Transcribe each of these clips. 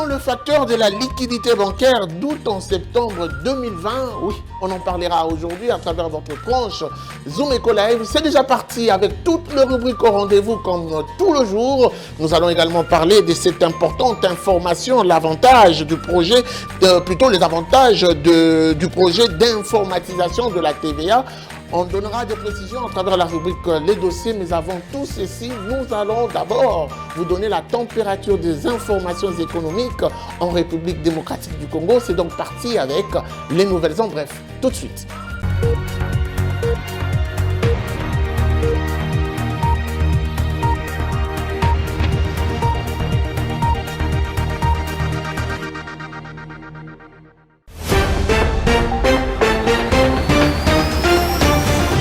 Selon le facteur de la liquidité bancaire d'août en septembre 2020, oui, on en parlera aujourd'hui à travers votre tranche Zoom Eco Live. C'est déjà parti avec toutes les rubriques au rendez-vous comme tout le jour. Nous allons également parler de cette importante information, l'avantage du projet, plutôt les avantages du projet d'informatisation de la TVA. On donnera des précisions à travers la rubrique Les dossiers, mais avant tout ceci, nous allons d'abord vous donner la température des informations économiques en République démocratique du Congo. C'est donc parti avec les nouvelles en bref. Tout de suite.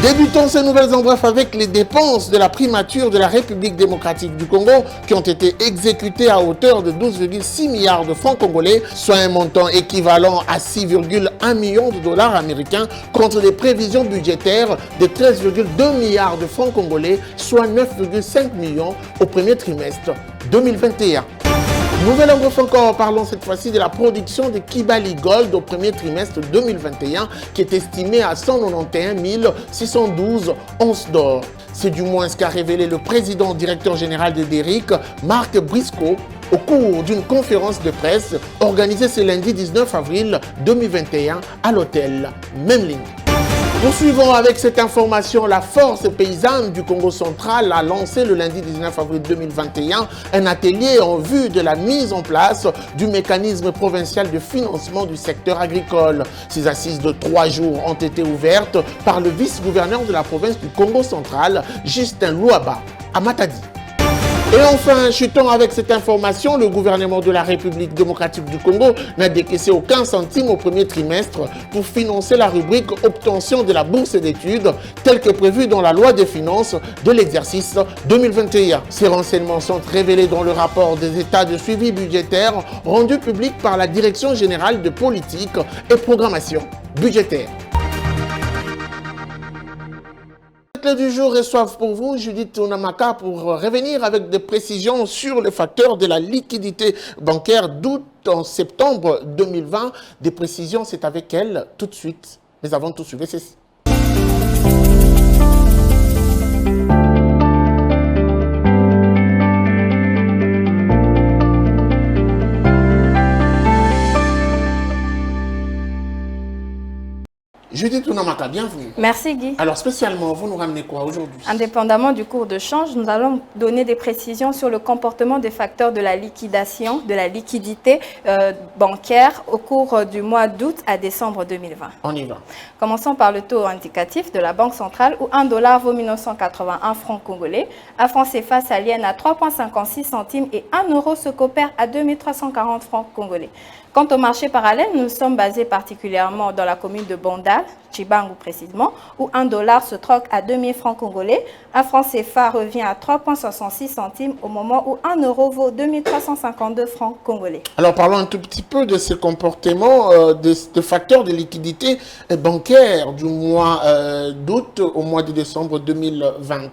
Débutons ces nouvelles en bref avec les dépenses de la primature de la République démocratique du Congo qui ont été exécutées à hauteur de 12,6 milliards de francs congolais, soit un montant équivalent à 6,1 millions de dollars américains contre des prévisions budgétaires de 13,2 milliards de francs congolais, soit 9,5 millions au premier trimestre 2021. Nouvelle en bref encore, parlons cette fois-ci de la production de Kibali Gold au premier trimestre 2021 qui est estimée à 191 612 onces d'or. C'est du moins ce qu'a révélé le président directeur général de DERIC, Marc Briscoe, au cours d'une conférence de presse organisée ce lundi 19 avril 2021 à l'hôtel Memling. Poursuivons avec cette information. La force paysanne du Congo central a lancé le lundi 19 avril 2021 un atelier en vue de la mise en place du mécanisme provincial de financement du secteur agricole. Ces assises de 3 jours ont été ouvertes par le vice-gouverneur de la province du Congo central, Justin Louaba, à Matadi. Et enfin, chutons avec cette information, le gouvernement de la République démocratique du Congo n'a décaissé aucun centime au premier trimestre pour financer la rubrique obtention de la bourse d'études telle que prévue dans la loi des finances de l'exercice 2021. Ces renseignements sont révélés dans le rapport des états de suivi budgétaire rendu public par la Direction générale de politique et programmation budgétaire. Du jour reçoivent pour vous Judith Onamaka pour revenir avec des précisions sur le facteur de la liquidité bancaire d'août en septembre 2020. Des précisions, c'est avec elle tout de suite. Mais avant tout, suivez ceci. Judith Onamaka, bienvenue. Merci Guy. Alors spécialement, vous nous ramenez quoi aujourd'hui? Indépendamment du cours de change, nous allons donner des précisions sur le comportement des facteurs de la liquidation, de la liquidité bancaire au cours du mois d'août à décembre 2020. On y va. Commençons par le taux indicatif de la Banque centrale où 1 dollar vaut 1981 francs congolais, un franc CFA s'aliène à 3,56 centimes et 1 euro se coopère à 2340 francs congolais. Quant au marché parallèle, nous sommes basés particulièrement dans la commune de Bondal, Chibangu précisément, où 1 dollar se troque à 2000 francs congolais, un franc CFA revient à 3,66 centimes au moment où 1 euro vaut 2352 francs congolais. Alors parlons un tout petit peu de ce comportement de facteurs de liquidité bancaire du mois d'août au mois de décembre 2020.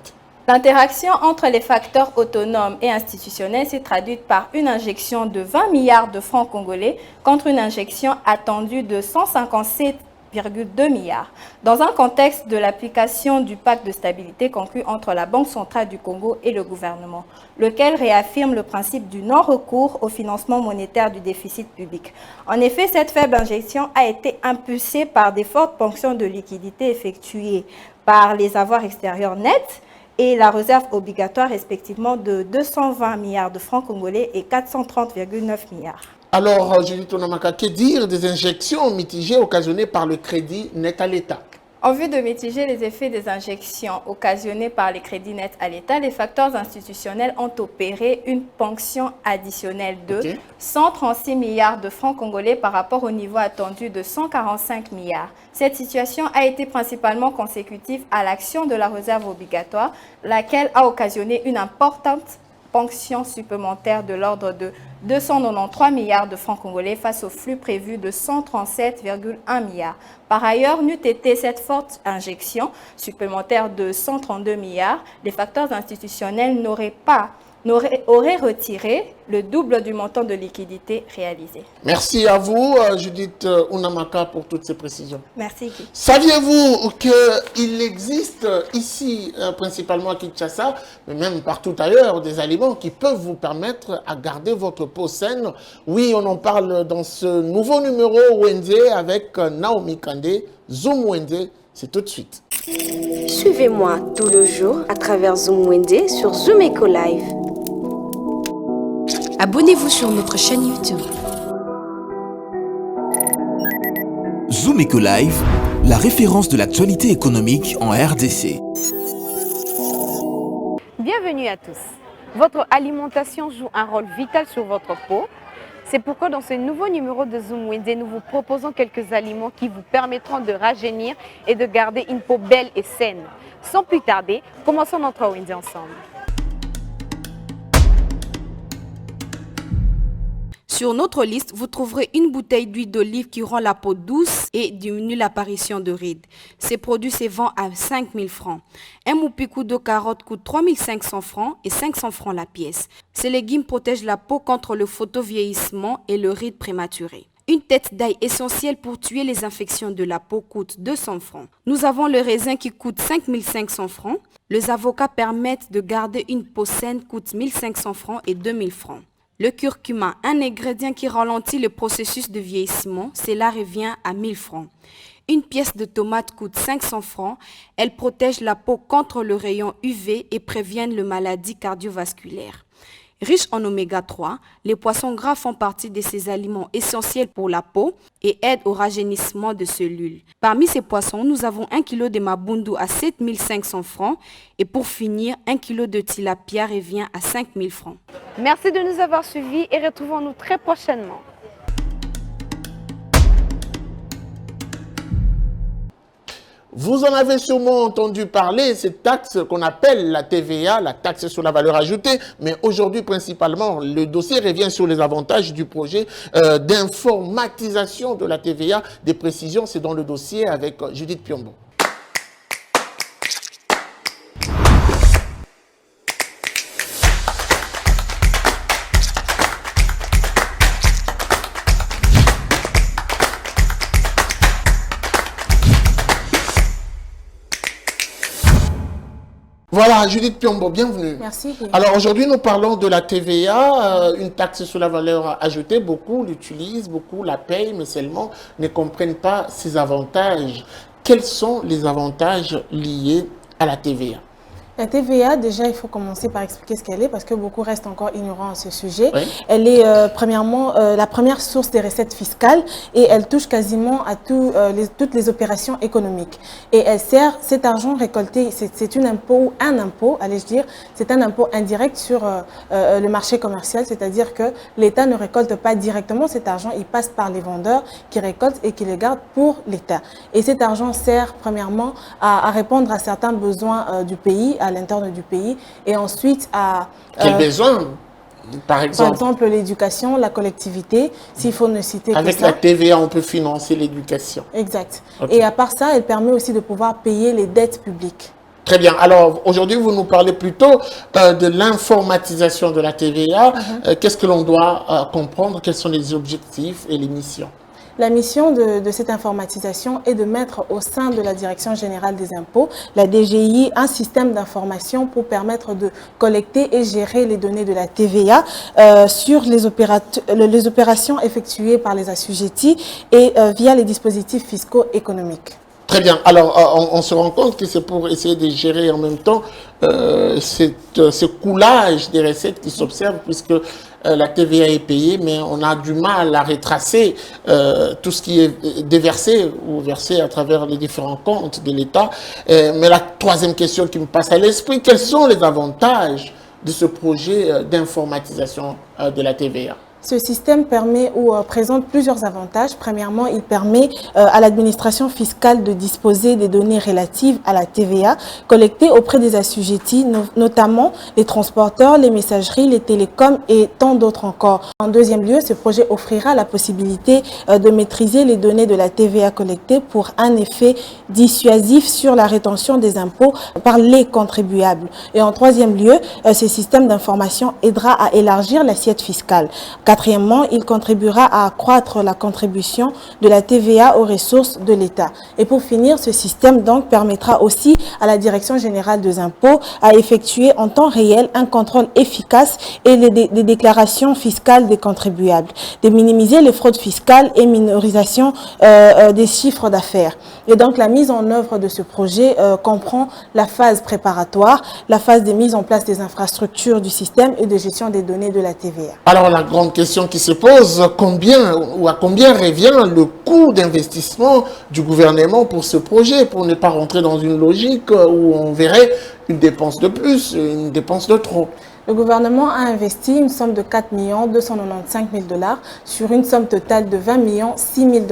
L'interaction entre les facteurs autonomes et institutionnels s'est traduite par une injection de 20 milliards de francs congolais contre une injection attendue de 157,2 milliards. Dans un contexte de l'application du pacte de stabilité conclu entre la Banque centrale du Congo et le gouvernement, lequel réaffirme le principe du non-recours au financement monétaire du déficit public. En effet, cette faible injection a été impulsée par des fortes ponctions de liquidité effectuées par les avoirs extérieurs nets et la réserve obligatoire respectivement de 220 milliards de francs congolais et 430,9 milliards. Alors, Judith Onamaka, que dire des injections mitigées occasionnées par le crédit net à l'État? En vue de mitiger les effets des injections occasionnées par les crédits nets à l'État, les facteurs institutionnels ont opéré une ponction additionnelle de 136 milliards de francs congolais par rapport au niveau attendu de 145 milliards. Cette situation a été principalement consécutive à l'action de la réserve obligatoire, laquelle a occasionné une importante ponction supplémentaire de l'ordre de 293 milliards de francs congolais face au flux prévu de 137,1 milliards. Par ailleurs, n'eût été cette forte injection supplémentaire de 132 milliards, les facteurs institutionnels n'auraient pas aurait retiré le double du montant de liquidité réalisé. Merci à vous, Judith Unamaka, pour toutes ces précisions. Merci, Guy. Saviez-vous qu'il existe ici, principalement à Kinshasa, mais même partout ailleurs, des aliments qui peuvent vous permettre à garder votre peau saine? Oui, on en parle dans ce nouveau numéro Wenze avec Naomi Kandé. Zoom Wenze, c'est tout de suite. Suivez-moi tout le jour à travers Zoom Wenze sur Zoom Eco Live. Abonnez-vous sur notre chaîne YouTube. Zoom Eco Live, la référence de l'actualité économique en RDC. Bienvenue à tous. Votre alimentation joue un rôle vital sur votre peau. C'est pourquoi dans ce nouveau numéro de Zoom Wenze, nous vous proposons quelques aliments qui vous permettront de rajeunir et de garder une peau belle et saine. Sans plus tarder, commençons notre Wenze ensemble. Sur notre liste, vous trouverez une bouteille d'huile d'olive qui rend la peau douce et diminue l'apparition de rides. Ces produits se vendent à 5 000 francs. Un moupicou de carottes coûte 3 500 francs et 500 francs la pièce. Ces légumes protègent la peau contre le photovieillissement et le ride prématuré. Une tête d'ail essentielle pour tuer les infections de la peau coûte 200 francs. Nous avons le raisin qui coûte 5 500 francs. Les avocats permettent de garder une peau saine coûte 1 500 francs et 2 000 francs. Le curcuma, un ingrédient qui ralentit le processus de vieillissement, cela revient à 1 000 francs. Une pièce de tomate coûte 500 francs. Elle protège la peau contre le rayon UV et prévient les maladies cardiovasculaires. Riche en oméga 3, les poissons gras font partie de ces aliments essentiels pour la peau et aident au rajeunissement de cellules. Parmi ces poissons, nous avons 1 kg de mabundu à 7 500 francs et pour finir, 1 kg de tilapia revient à 5 000 francs. Merci de nous avoir suivis et retrouvons-nous très prochainement. Vous en avez sûrement entendu parler, cette taxe qu'on appelle la TVA, la taxe sur la valeur ajoutée, mais aujourd'hui principalement, le dossier revient sur les avantages du projet d'informatisation de la TVA. Des précisions, c'est dans le dossier avec Judith Piombo. Voilà, Judith Piombo, bienvenue. Merci. Alors aujourd'hui, nous parlons de la TVA, une taxe sur la valeur ajoutée. Beaucoup l'utilisent, beaucoup la payent, mais seulement ne comprennent pas ses avantages. Quels sont les avantages liés à la TVA? La TVA, déjà, il faut commencer par expliquer ce qu'elle est parce que beaucoup restent encore ignorants à ce sujet. Oui. Elle est premièrement la première source des recettes fiscales et elle touche quasiment à toutes les opérations économiques. Et elle sert, cet argent récolté, c'est un impôt, allez-je dire, c'est un impôt indirect sur le marché commercial, c'est-à-dire que l'État ne récolte pas directement cet argent, il passe par les vendeurs qui récoltent et qui le gardent pour l'État. Et cet argent sert premièrement à répondre à certains besoins du pays, à l'interne du pays, et ensuite à... Quels besoins, par exemple l'éducation, la collectivité, s'il faut ne citer que ça. Avec la TVA, on peut financer l'éducation. Exact. Okay. Et à part ça, elle permet aussi de pouvoir payer les dettes publiques. Très bien. Alors, aujourd'hui, vous nous parlez plutôt de l'informatisation de la TVA. Qu'est-ce que l'on doit comprendre? Quels sont les objectifs et les missions? La mission de cette informatisation est de mettre au sein de la Direction générale des impôts, la DGI, un système d'information pour permettre de collecter et gérer les données de la TVA sur les opérations effectuées par les assujettis et via les dispositifs fiscaux économiques. Très bien. Alors, on se rend compte que c'est pour essayer de gérer en même temps ce coulage des recettes qui s'observe, puisque la TVA est payée, mais on a du mal à retracer tout ce qui est déversé ou versé à travers les différents comptes de l'État. Mais la troisième question qui me passe à l'esprit, quels sont les avantages de ce projet d'informatisation de la TVA? Ce système permet ou présente plusieurs avantages. Premièrement, il permet à l'administration fiscale de disposer des données relatives à la TVA collectées auprès des assujettis, notamment les transporteurs, les messageries, les télécoms et tant d'autres encore. En deuxième lieu, ce projet offrira la possibilité de maîtriser les données de la TVA collectées pour un effet dissuasif sur la rétention des impôts par les contribuables. Et en troisième lieu, ce système d'information aidera à élargir l'assiette fiscale. Quatrièmement, il contribuera à accroître la contribution de la TVA aux ressources de l'État. Et pour finir, ce système donc permettra aussi à la Direction générale des impôts à effectuer en temps réel un contrôle efficace et des déclarations fiscales des contribuables, de minimiser les fraudes fiscales et minorisation des chiffres d'affaires. Et donc la mise en œuvre de ce projet comprend la phase préparatoire, la phase de mise en place des infrastructures du système et de gestion des données de la TVA. Alors la grande question qui se pose, à combien revient le coût d'investissement du gouvernement pour ce projet, pour ne pas rentrer dans une logique où on verrait une dépense de plus, une dépense de trop? Le gouvernement a investi une somme de 4 295 000 $ sur une somme totale de 20 6 000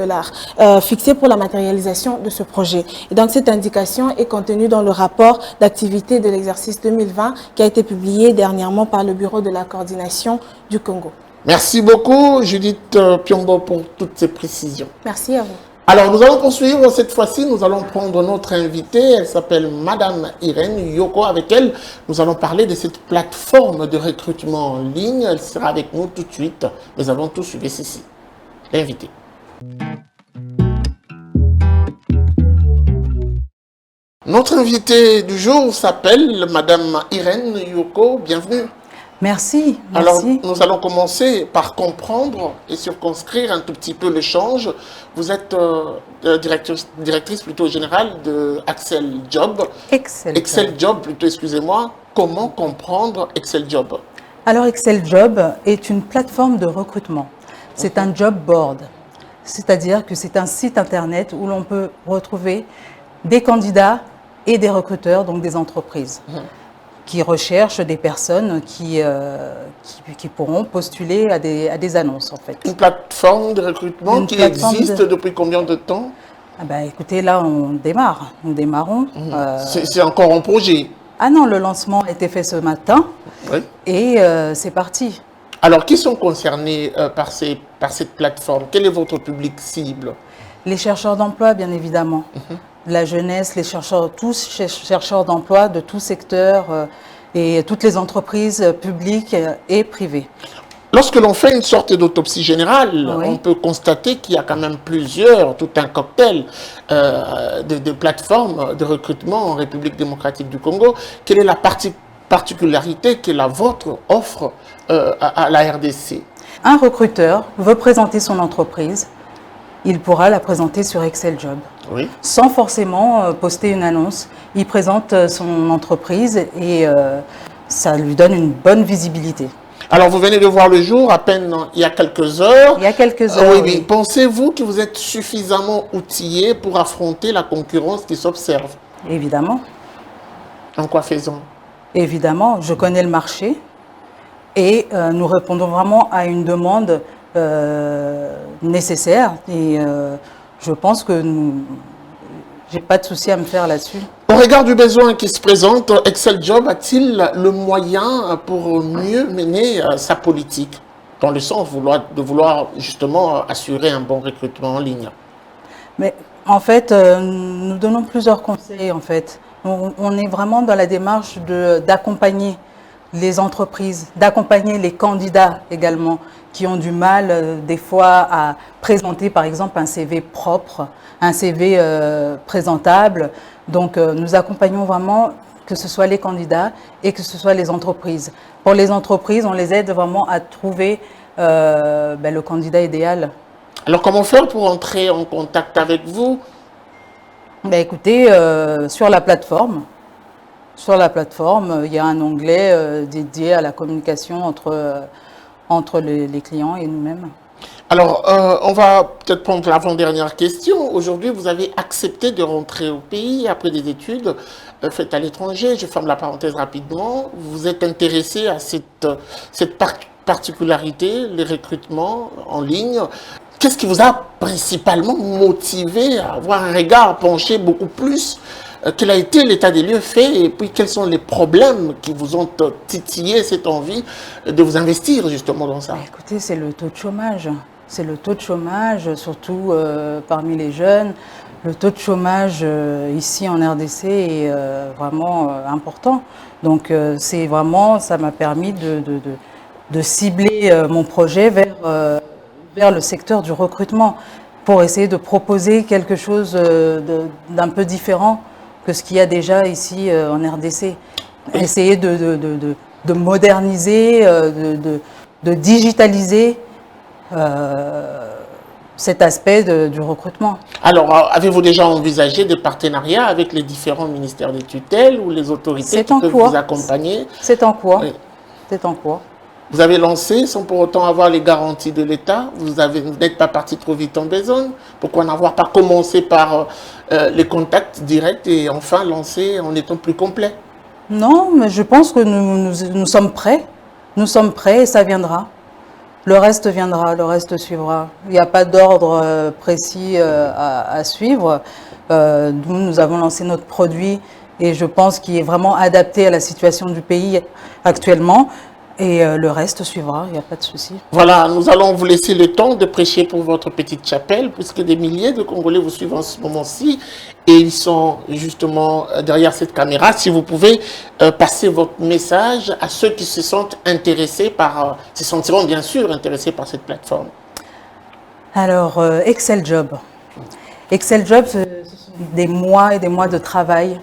$ fixée pour la matérialisation de ce projet. Et donc cette indication est contenue dans le rapport d'activité de l'exercice 2020 qui a été publié dernièrement par le Bureau de la coordination du Congo. Merci beaucoup Judith Piombo pour toutes ces précisions. Merci à vous. Alors, nous allons poursuivre. Cette fois-ci, nous allons prendre notre invitée. Elle s'appelle Madame Irène Yoko. Avec elle, nous allons parler de cette plateforme de recrutement en ligne. Elle sera avec nous tout de suite. Nous avons tout suivi ceci. L'invitée. Notre invitée du jour s'appelle Madame Irène Yoko. Bienvenue. Merci. Alors, nous allons commencer par comprendre et circonscrire un tout petit peu l'échange. Vous êtes directrice plutôt générale de Excel Job. Excel Job, plutôt, excusez-moi. Comment comprendre Excel Job? Alors, Excel Job est une plateforme de recrutement. C'est un job board. C'est-à-dire que c'est un site internet où l'on peut retrouver des candidats et des recruteurs, donc des entreprises. Qui recherchent des personnes qui pourront postuler à des annonces, en fait. Une plateforme de recrutement qui existe depuis combien de temps? Ah ben, écoutez, là, on démarre. Nous démarrons. C'est encore en projet? Ah non, le lancement a été fait ce matin. Oui. Et c'est parti. Alors, qui sont concernés par cette plateforme? Quel est votre public cible? Les chercheurs d'emploi, bien évidemment. La jeunesse, les chercheurs, tous chercheurs d'emploi de tout secteur et toutes les entreprises publiques et privées. Lorsque l'on fait une sorte d'autopsie générale, on peut constater qu'il y a quand même tout un cocktail de plateformes de recrutement en République démocratique du Congo. Quelle est la particularité que la vôtre offre à la RDC? Un recruteur veut présenter son entreprise. Il pourra la présenter sur Excel Job. Oui. Sans forcément poster une annonce. Il présente son entreprise et ça lui donne une bonne visibilité. Alors, vous venez de voir le jour à peine il y a quelques heures. Il y a quelques heures, oui. Pensez-vous que vous êtes suffisamment outillé pour affronter la concurrence qui s'observe? Évidemment. En quoi faisons? Évidemment, je connais le marché et nous répondons vraiment à une demande nécessaire et je pense que j'ai pas de souci à me faire là-dessus. Au regard du besoin qui se présente, Excel Job a-t-il le moyen pour mieux mener sa politique, dans le sens de vouloir justement assurer un bon recrutement en ligne? Mais en fait, nous donnons plusieurs conseils. En fait, on est vraiment dans la démarche d'accompagner les entreprises, d'accompagner les candidats également, qui ont du mal des fois à présenter par exemple un CV propre, un CV présentable. Donc nous accompagnons vraiment que ce soit les candidats et que ce soit les entreprises. Pour les entreprises, on les aide vraiment à trouver le candidat idéal. Alors comment faire pour entrer en contact avec vous? Écoutez, sur la plateforme, il y a un onglet dédié à la communication entre les clients et nous-mêmes. Alors, on va peut-être prendre l'avant-dernière question. Aujourd'hui, vous avez accepté de rentrer au pays après des études faites à l'étranger. Je ferme la parenthèse rapidement. Vous êtes intéressé à cette particularité, les recrutements en ligne. Qu'est-ce qui vous a principalement motivé à avoir un regard penché beaucoup plus? Quel a été l'état des lieux fait et puis quels sont les problèmes qui vous ont titillé cette envie de vous investir justement dans ça? Écoutez, c'est le taux de chômage. C'est le taux de chômage, surtout parmi les jeunes. Le taux de chômage ici en RDC est vraiment important. Donc c'est vraiment, ça m'a permis de cibler mon projet vers le secteur du recrutement pour essayer de proposer quelque chose d'un peu différent que ce qu'il y a déjà ici en RDC. Essayer de moderniser, de digitaliser cet aspect du recrutement. Alors, avez-vous déjà envisagé des partenariats avec les différents ministères de tutelle ou les autorités qui peuvent vous accompagner? C'est en cours. Oui. C'est en cours. Vous avez lancé sans pour autant avoir les garanties de l'État. Vous n'êtes pas parti trop vite en besogne. Pourquoi n'avoir pas commencé par les contacts directs et enfin lancer en étant plus complet? Non, mais je pense que nous sommes prêts. Nous sommes prêts et ça viendra. Le reste viendra, le reste suivra. Il n'y a pas d'ordre précis à suivre. Nous avons lancé notre produit et je pense qu'il est vraiment adapté à la situation du pays actuellement. Et le reste suivra, il n'y a pas de souci. Voilà, nous allons vous laisser le temps de prêcher pour votre petite chapelle, puisque des milliers de Congolais vous suivent en ce moment-ci, et ils sont justement derrière cette caméra. Si vous pouvez passer votre message à ceux qui se sentent intéressés par, se sentiront bien sûr intéressés par cette plateforme. Alors, Excel Job. Excel Job, ce sont des mois et des mois de travail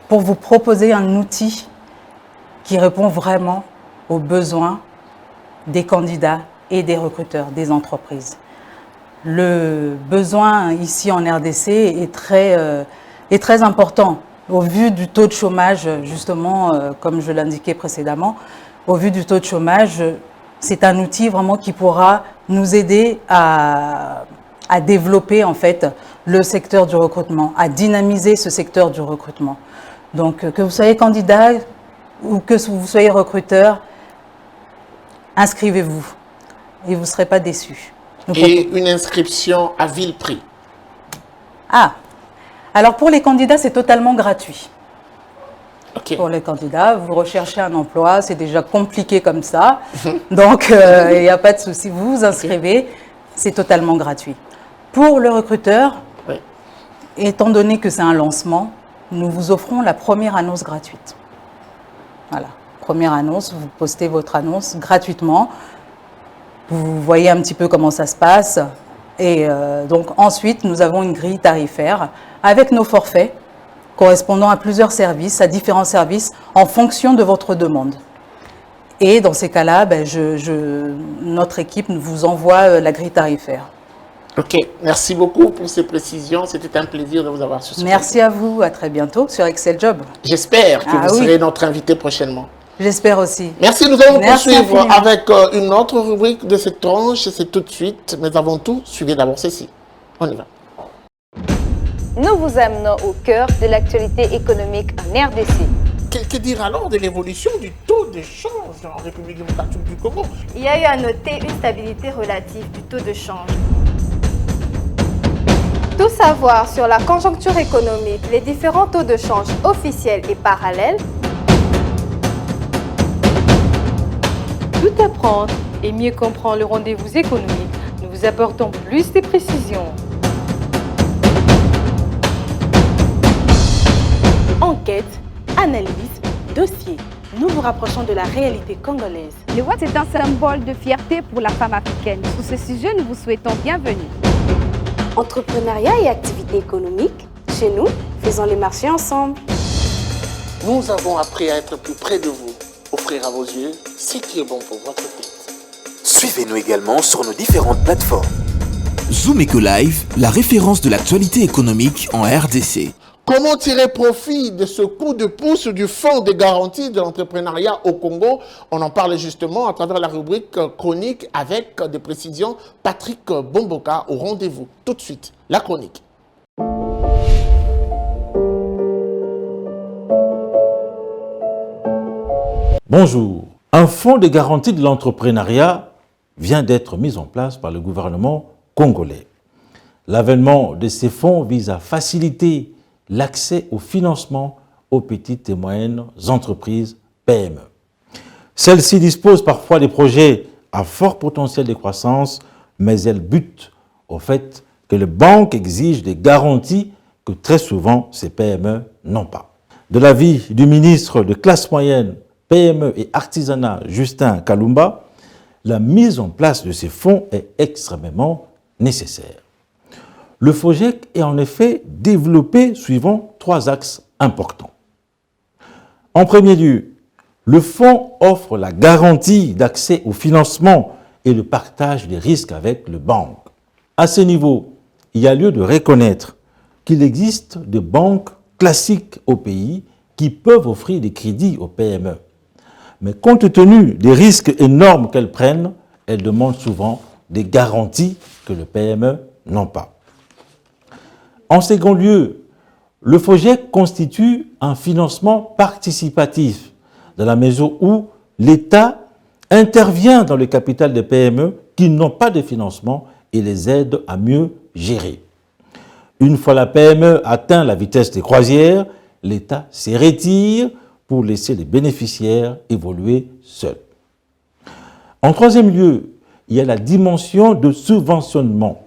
pour vous proposer un outil qui répond vraiment aux besoins des candidats et des recruteurs, des entreprises. Le besoin ici en RDC est très important au vu du taux de chômage, justement, comme je l'indiquais précédemment. Au vu du taux de chômage, c'est un outil vraiment qui pourra nous aider à développer en fait le secteur du recrutement, à dynamiser ce secteur du recrutement. Donc que vous soyez candidat ou que vous soyez recruteur, inscrivez-vous et vous ne serez pas déçus. Et une inscription à vil prix. Ah, alors pour les candidats, c'est totalement gratuit. Okay. Pour les candidats, vous recherchez un emploi, c'est déjà compliqué comme ça. Donc, il n'y a pas de souci, vous vous inscrivez, c'est totalement gratuit. Pour le recruteur, oui, étant donné que c'est un lancement, nous vous offrons la première annonce gratuite. Voilà. Première annonce, vous postez votre annonce gratuitement, vous voyez un petit peu comment ça se passe et donc ensuite nous avons une grille tarifaire avec nos forfaits correspondant à plusieurs services, à différents services en fonction de votre demande. Et dans ces cas-là, notre équipe vous envoie la grille tarifaire. Ok, merci beaucoup pour ces précisions, c'était un plaisir de vous avoir sur ce Merci à vous, à très bientôt sur Excel Job. J'espère que vous serez notre invité prochainement. J'espère aussi. Merci, nous allons poursuivre avec une autre rubrique de cette tranche, c'est tout de suite, mais avant tout, suivez d'abord ceci. On y va. Nous vous amenons au cœur de l'actualité économique en RDC. Que dire alors de l'évolution du taux de change en République démocratique du Congo? Il y a eu à noter une stabilité relative du taux de change. Tout savoir sur la conjoncture économique, les différents taux de change officiels et parallèles. Tout apprendre et mieux comprendre le rendez-vous économique, nous vous apportons plus de précisions. Enquête, analyse, dossier. Nous vous rapprochons de la réalité congolaise. Le Watt est un symbole de fierté pour la femme africaine. Sur ce sujet, nous vous souhaitons bienvenue. Entrepreneuriat et activités économiques, chez nous, faisons les marchés ensemble. Nous avons appris à être plus près de vous. Offrir à vos yeux ce qui est bon pour votre tête. Suivez-nous également sur nos différentes plateformes. Zoom Eco Live, la référence de l'actualité économique en RDC. Comment tirer profit de ce coup de pouce du Fonds de garantie de l'entrepreneuriat au Congo? On en parle justement à travers la rubrique chronique avec des précisions. Patrick Bomboka au rendez-vous. Tout de suite, la chronique. Bonjour, Un fonds de garantie de l'entrepreneuriat vient d'être mis en place par le gouvernement congolais. L'avènement de ces fonds vise à faciliter l'accès au financement aux petites et moyennes entreprises PME. Celles-ci disposent parfois de projets à fort potentiel de croissance, mais elles butent au fait que les banques exigent des garanties que très souvent ces PME n'ont pas. De l'avis du ministre de classe moyenne, PME et artisanat Justin Kalumba, la mise en place de ces fonds est extrêmement nécessaire. Le FOGEC est en effet développé suivant 3 axes importants. En premier lieu, le fonds offre la garantie d'accès au financement et le partage des risques avec les banques. À ce niveau, il y a lieu de reconnaître qu'il existe des banques classiques au pays qui peuvent offrir des crédits aux PME. Mais compte tenu des risques énormes qu'elles prennent, elles demandent souvent des garanties que les PME n'ont pas. En second lieu, le FOGEC constitue un financement participatif, dans la mesure où l'État intervient dans le capital des PME qui n'ont pas de financement et les aide à mieux gérer. Une fois la PME atteint la vitesse de croisière, l'État se retire pour laisser les bénéficiaires évoluer seuls. En troisième lieu, il y a la dimension de subventionnement.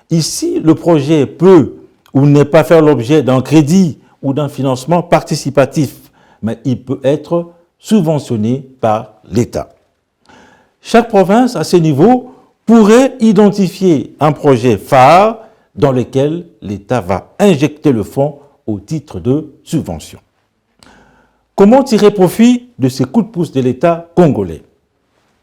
Ici, le projet peut ou ne pas faire l'objet d'un crédit ou d'un financement participatif, mais il peut être subventionné par l'État. Chaque province, à ce niveau, pourrait identifier un projet phare dans lequel l'État va injecter le fonds au titre de subvention. Comment tirer profit de ces coups de pouce de l'État congolais?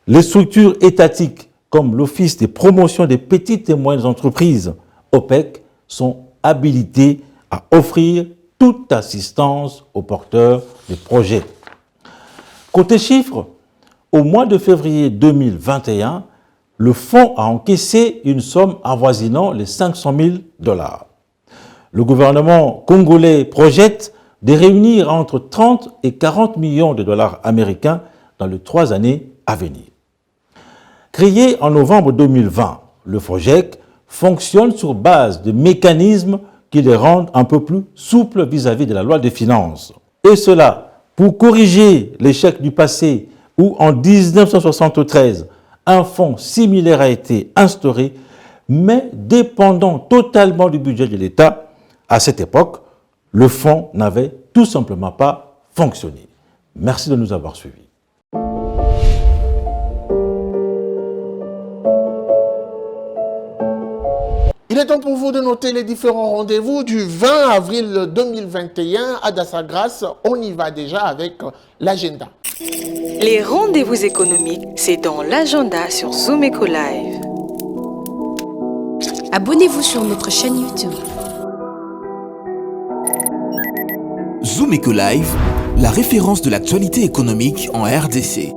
Les structures étatiques, comme l'Office de promotion des petites et moyennes entreprises, OPEC, sont habilitées à offrir toute assistance aux porteurs de projets. Côté chiffres, au mois de février 2021, le fonds a encaissé une somme avoisinant les 500 000 $. Le gouvernement congolais projette de réunir entre 30 et 40 millions de dollars américains dans les 3 années à venir. Créé en novembre 2020, le FOGEC fonctionne sur base de mécanismes qui les rendent un peu plus souples vis-à-vis de la loi des finances. Et cela pour corriger l'échec du passé où en 1973, un fonds similaire a été instauré, mais dépendant totalement du budget de l'État. À cette époque, le fonds n'avait tout simplement pas fonctionné. Merci de nous avoir suivis. Il est temps pour vous de noter les différents rendez-vous du 20 avril 2021 à Dassagras. On y va déjà avec l'agenda. Les rendez-vous économiques, c'est dans l'agenda sur Zoom Eco Live. Abonnez-vous sur notre chaîne YouTube. Zoom Eco Live, la référence de l'actualité économique en RDC.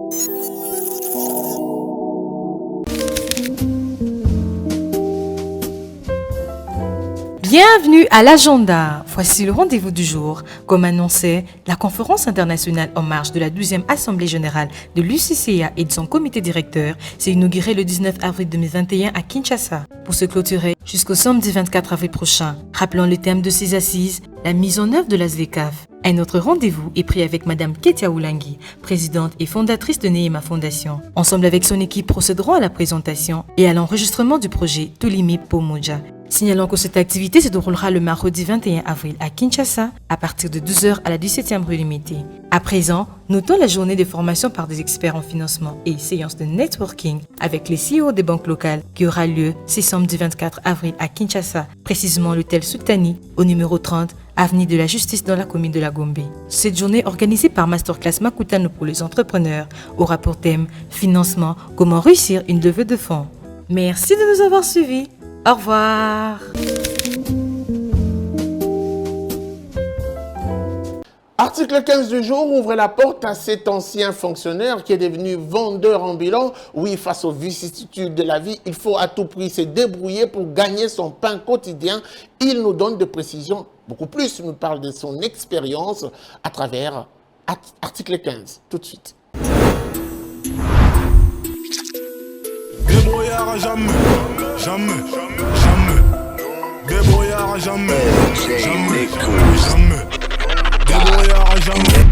Bienvenue à l'agenda. Voici le rendez-vous du jour. Comme annoncé, la conférence internationale en marge de la 12e Assemblée générale de l'UCCA et de son comité directeur s'est inaugurée le 19 avril 2021 à Kinshasa pour se clôturer jusqu'au samedi 24 avril prochain. Rappelons le thème de ces assises, la mise en œuvre de la SVECAF. Un autre rendez-vous est pris avec Madame Ketia Oulangi, présidente et fondatrice de Neema Fondation. Ensemble avec son équipe procéderont à la présentation et à l'enregistrement du projet Tulimi Pomoja. Signalant que cette activité se déroulera le mardi 21 avril à Kinshasa à partir de 12h à la 17e rue limitée. À présent, notons la journée de formation par des experts en financement et séance de networking avec les CEO des banques locales qui aura lieu ce samedi 24 avril à Kinshasa, précisément l'hôtel Sultani au numéro 30 avenue de la Justice dans la commune de la Gombe. Cette journée organisée par Masterclass Makutano pour les entrepreneurs aura pour thème financement, comment réussir une levée de fonds. Merci de nous avoir suivis. Au revoir. Article 15 du jour ouvre la porte à cet ancien fonctionnaire qui est devenu vendeur ambulant. Oui, face aux vicissitudes de la vie, il faut à tout prix se débrouiller pour gagner son pain quotidien. Il nous donne des précisions beaucoup plus. Il nous parle de son expérience à travers article 15. Tout de suite. Débrouillard jamais, jamais, jamais. Débrouillard jamais, jamais, jamais. Débrouillard jamais.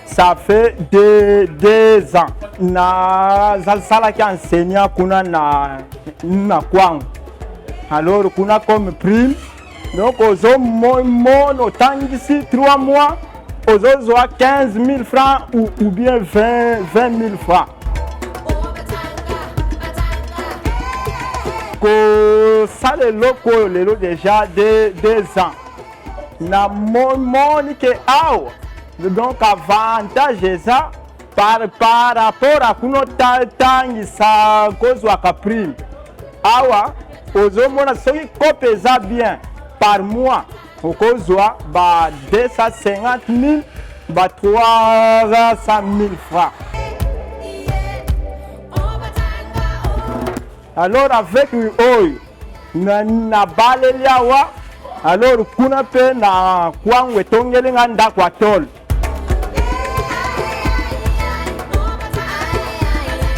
Ça fait deux ans. Na sala qui enseignant kuna na kwang. Alors kuna comme prime. Donc aux mon autant d'ici 3 mois, aux autres 15 000 francs ou bien 20 000 francs. Que ça les locaux déjà 2 ans. Na mon que donc avantage ça par rapport à kuno tangi sa kozwa ka prime awa ozomona soki kopeza bien par mois okozwa ba 250 000 ba 300 000 francs. Alors avec oyo na baleli awa alors kuna pe na kwangwe tongeli nga ndako atol.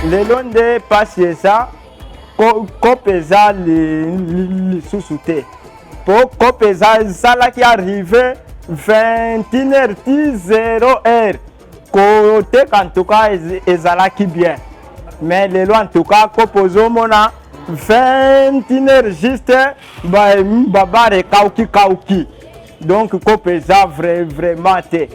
Lelo nde pasi eza kopeza lisusu te po kopeza ezalaki arrivé 21h10 koteka en tout cas ezalaki bien mais lelo en tout cas kopozomona 21h juste babare kauki donc kopeza vraiment te.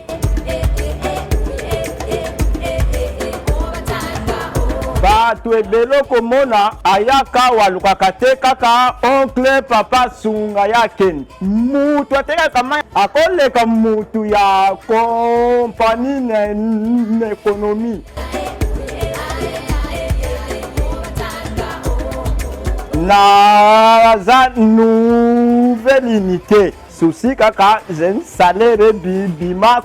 Bato ebelo komona ayaka walukaka te kaka oncle papa sunga yake mutu ateka kama akoleka mutu ya kompani na ekonomi na za nouvelle unité souci kaka jeune salaire bima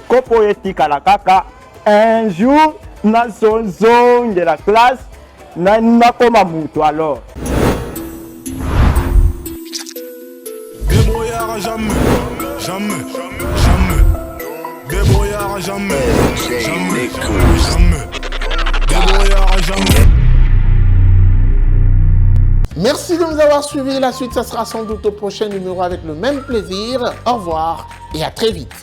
kopo etikala kaka un jour na zone de la classe na koma mutu alors. Débrouillard jamais, jamais, jamais. Débrouillard jamais, jamais, jamais. Débrouillard jamais. Merci de nous avoir suivis. La suite, ça sera sans doute au prochain numéro avec le même plaisir. Au revoir et à très vite.